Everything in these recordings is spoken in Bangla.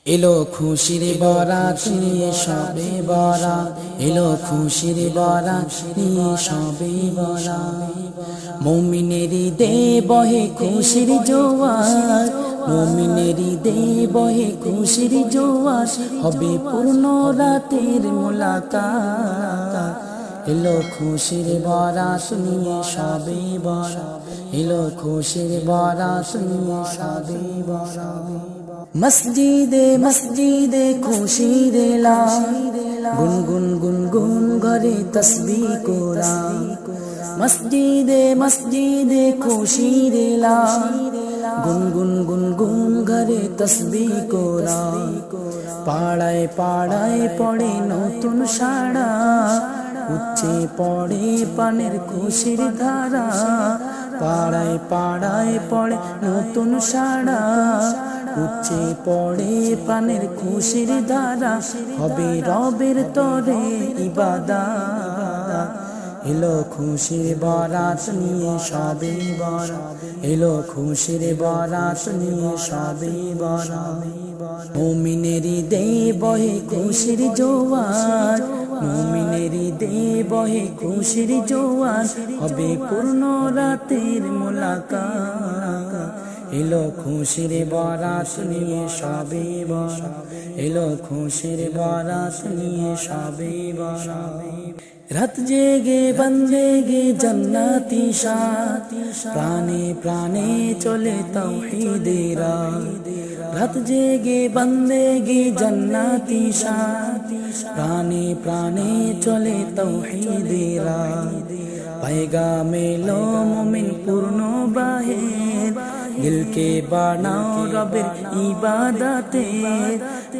এলো খুশির বরাত নিয়ে সবে বরাত, এলো খুশির বরাত নিয়ে সবে বরাত। মুমিনেরই দে বহে খুশির জোয়ার, মুমিনেরই দে বহে খুশির জোয়ার, হবে পূর্ণ রাতের মুলাকাত। এলো খুশির বরাত নিয়ে সবে বরাত, এলো খুশির বরাত নিয়ে সবে বরাত। মসজিদে মসজিদে খুশির এলান, গুনগুন গুনগুন ঘরে তসবিহ কোরআন। মসজিদে মসজিদে খুশির এলান, গুনগুন গুনগুন ঘরে তসবিহ কোরআন। পাড়ায় পাড়ায় পড়ে নতুন সাড়া, উচ্চে পড়ে পানের খুশির ধারা। পাড়ায় পাড়ায় পড়ে নতুন সাড়া, উচ্চে পড়ে পানের খুশির ধারা। হবে রবের তরে ইবাদত, এলো খুশির বরাত নিয়ে সবে বরাত, এলো খুশির বরাত নিয়ে সবে বরাত। মুমিনেরই দে বহে খুশির জোয়ার, মুমিনেরই দে বহে খুশির জোয়ার, হবে পূর্ণ রাতের মুলাকাত। এলো খুশির বরাত নিয়ে সবে বরাত, এলো খুশির বরাত নিয়ে সবে বরাত। রাত জেগে বন্দেগে জান্নাতি সাথ, প্রাণে প্রাণে চলে তাওহীদের রাত। রাত জেগে বন্দেগে জান্নাতি সাথ, প্রাণে প্রাণে চলে তাওহীদের রাত। पैगामे लो मोमिन पूर्ण बाहेर, दिल के बानाओ रबेर इबादते।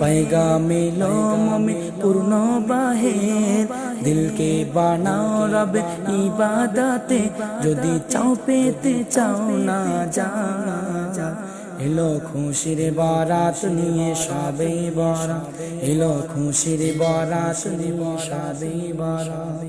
पैगामे लो मोमिन पूर्ण बाहेर, दिल के बानाओ रबेर इबादते। যদি চাও পেতে চাও না যা, এলো খুশির বরাত নিয়ে সবে বরাত, এলো খুশির বরাত নিয়ে সবে বরাত।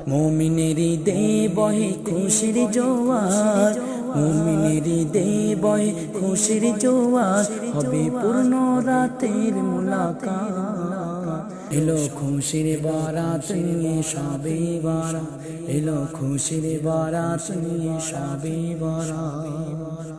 মুমিনেরই দে বহে খুশির জোয়ার, মুমিনেরই দে বহে খুশির জোয়ার, হবে পূর্ণ রাতের মুলাকাত। এলো খুশির বরাত নিয়ে সবে বরাত, এলো খুশির বরাত নিয়ে সবে বরাত।